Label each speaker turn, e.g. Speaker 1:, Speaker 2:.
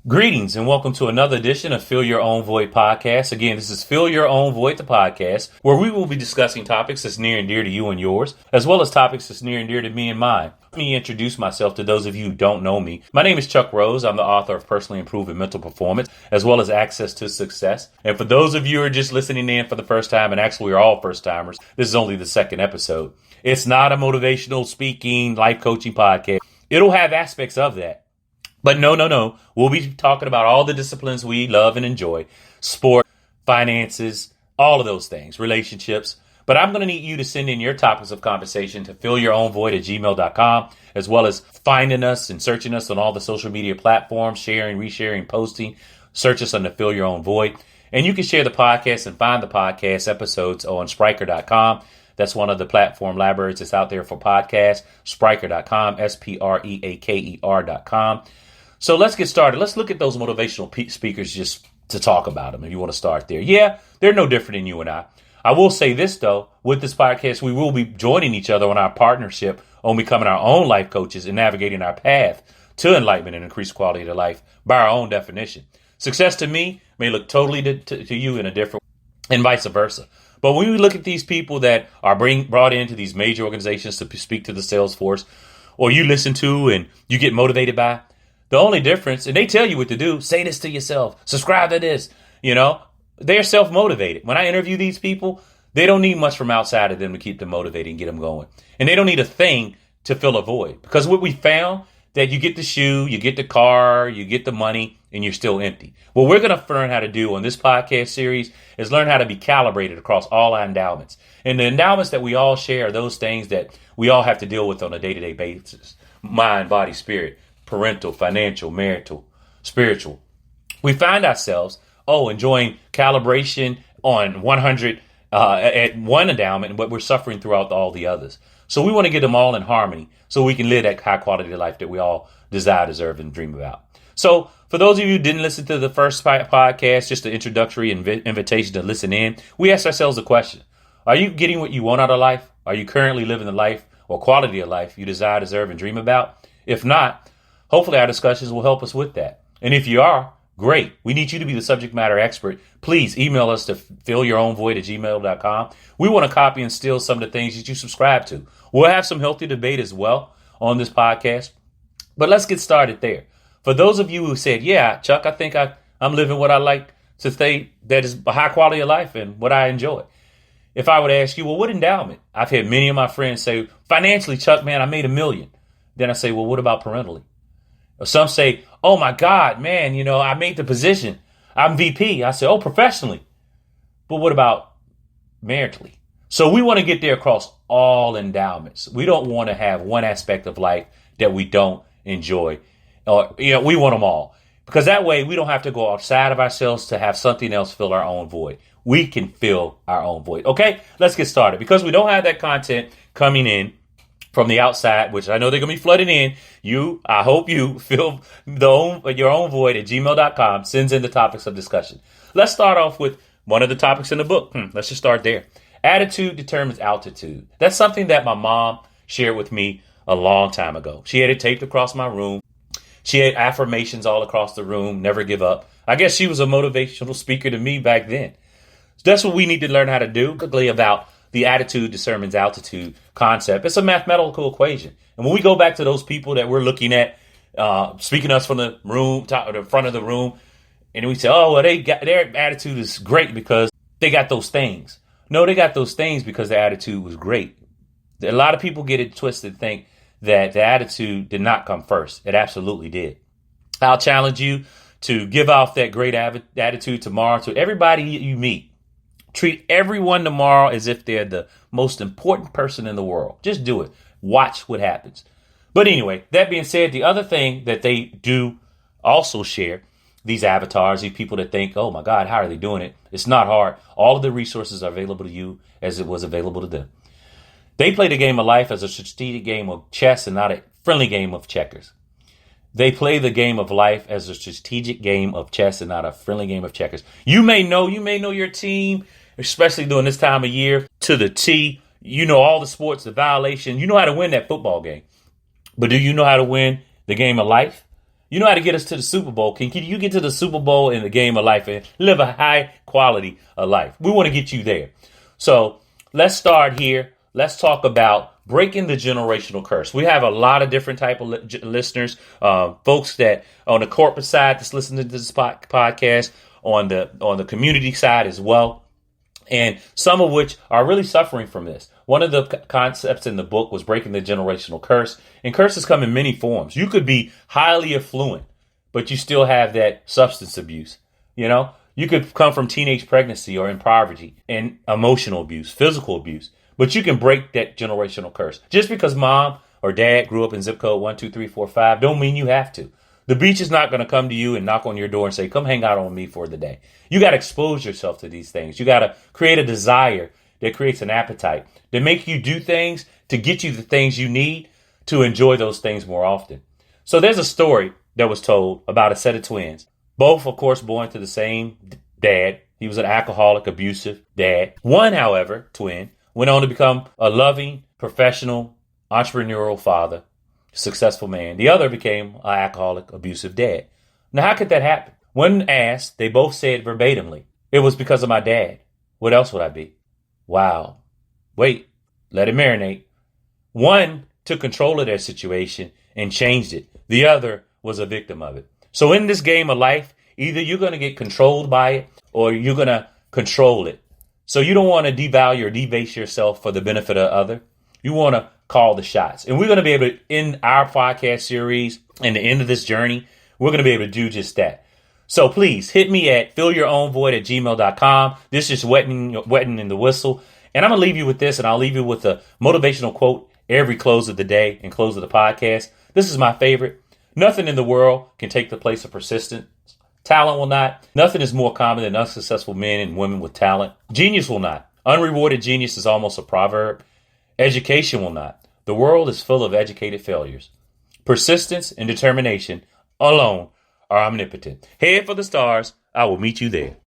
Speaker 1: Greetings and welcome to another edition of Fill Your Own Void podcast. Again, this is Fill Your Own Void, the podcast, where we will be discussing topics that's near and dear to you and yours, as well as topics that's near and dear to me and mine. Let me introduce myself to those of you who don't know me. My name is Chuck Rose. I'm the author of Personally Improving Mental Performance, as well as Access to Success. And for those of you who are just listening in for the first time, and actually we're all first timers, this is only the second episode. It's not a motivational speaking, life coaching podcast. It'll have aspects of that. But no. We'll be talking about all the disciplines we love and enjoy. Sport, finances, all of those things, relationships. But I'm going to need you to send in your topics of conversation to fillyourOwnVoid@gmail.com, as well as finding us and searching us on all the social media platforms, sharing, resharing, posting. Search us under Fill Your Own Void. And you can share the podcast and find the podcast episodes on Spreaker.com. That's one of the platform libraries that's out there for podcasts. Spreaker.com, Spreaker.com. So let's get started. Let's look at those motivational speakers just to talk about them if you want to start there. Yeah, they're no different than you and I. I will say this, though. With this podcast, we will be joining each other on our partnership on becoming our own life coaches and navigating our path to enlightenment and increased quality of life by our own definition. Success to me may look totally to you in a different way, and vice versa. But when we look at these people that are brought into these major organizations to speak to the sales force, or you listen to and you get motivated by, the only difference, and they tell you what to do, say this to yourself, subscribe to this, they're self-motivated. When I interview these people, they don't need much from outside of them to keep them motivated and get them going. And they don't need a thing to fill a void. Because what we found, that you get the shoe, you get the car, you get the money, and you're still empty. What we're going to learn how to do on this podcast series is learn how to be calibrated across all our endowments. And the endowments that we all share are those things that we all have to deal with on a day-to-day basis. Mind, body, spirit, parental, financial, marital, spiritual. We find ourselves, enjoying calibration on 100 at one endowment, but we're suffering throughout all the others. So we want to get them all in harmony so we can live that high quality of life that we all desire, deserve, and dream about. So for those of you who didn't listen to the first podcast, just an introductory invitation to listen in, we asked ourselves a question. Are you getting what you want out of life? Are you currently living the life or quality of life you desire, deserve, and dream about? If not, hopefully our discussions will help us with that. And if you are, great. We need you to be the subject matter expert. Please email us to fillyourOwnVoid@gmail.com. We want to copy and steal some of the things that you subscribe to. We'll have some healthy debate as well on this podcast. But let's get started there. For those of you who said, yeah, Chuck, I think I'm living what I like to say that is a high quality of life and what I enjoy. If I would ask you, well, what endowment? I've had many of my friends say, financially, Chuck, man, I made $1 million. Then I say, well, what about parentally? Or some say, oh, my God, man, I made the position. I'm VP. I say, professionally. But what about maritally? So we want to get there across all endowments. We don't want to have one aspect of life that we don't enjoy. We want them all. Because that way we don't have to go outside of ourselves to have something else fill our own void. We can fill our own void. Okay, let's get started. Because we don't have that content coming in from the outside, which I know they're going to be flooding in. I hope you fill your own void at gmail.com, sends in the topics of discussion. Let's start off with one of the topics in the book. Let's just start there. Attitude determines altitude. That's something that my mom shared with me a long time ago. She had it taped across my room. She had affirmations all across the room, never give up. I guess she was a motivational speaker to me back then. So that's what we need to learn how to do. Quickly about the attitude determines altitude concept. It's a mathematical equation. And when we go back to those people that we're looking at, speaking to us from the room, the front of the room, and we say, their attitude is great because they got those things. No, they got those things because their attitude was great. A lot of people get it twisted and think that the attitude did not come first. It absolutely did. I'll challenge you to give off that great attitude tomorrow to everybody you meet. Treat everyone tomorrow as if they're the most important person in the world. Just do it. Watch what happens. But anyway, that being said, the other thing that they do also share, these avatars, these people that think, oh my God, how are they doing it? It's not hard. All of the resources are available to you as it was available to them. They play the game of life as a strategic game of chess and not a friendly game of checkers. They play the game of life as a strategic game of chess and not a friendly game of checkers. You may know your team, especially during this time of year, to the T. You know all the sports, the violation. You know how to win that football game. But do you know how to win the game of life? You know how to get us to the Super Bowl. Can you get to the Super Bowl in the game of life and live a high quality of life? We want to get you there. So let's start here. Let's talk about breaking the generational curse. We have a lot of different type of listeners, folks that on the corporate side that's listening to this podcast, on the community side as well, and some of which are really suffering from this. One of the concepts in the book was breaking the generational curse, and curses come in many forms. You could be highly affluent, but you still have that substance abuse. You could come from teenage pregnancy or in poverty and emotional abuse, physical abuse. But you can break that generational curse. Just because mom or dad grew up in zip code 12345 don't mean you have to. The beach is not going to come to you and knock on your door and say, come hang out on me for the day. You got to expose yourself to these things. You got to create a desire that creates an appetite that make you do things to get you the things you need to enjoy those things more often. So there's a story that was told about a set of twins. Both, of course, born to the same dad. He was an alcoholic, abusive dad. One, however, twin, went on to become a loving, professional, entrepreneurial father, successful man. The other became an alcoholic, abusive dad. Now, how could that happen? When asked, they both said verbatimly, it was because of my dad. What else would I be? Wow. Wait, let it marinate. One took control of their situation and changed it. The other was a victim of it. So in this game of life, either you're going to get controlled by it or you're going to control it. So you don't want to devalue or debase yourself for the benefit of other. You want to call the shots. And we're going to be able to, in our podcast series and the end of this journey, we're going to be able to do just that. So please hit me at fillyourownvoid@gmail.com. This is wetting in the whistle. And I'm going to leave you with this, and I'll leave you with a motivational quote every close of the day and close of the podcast. This is my favorite. Nothing in the world can take the place of persistence. Talent will not. Nothing is more common than unsuccessful men and women with talent. Genius will not. Unrewarded genius is almost a proverb. Education will not. The world is full of educated failures. Persistence and determination alone are omnipotent. Head for the stars. I will meet you there.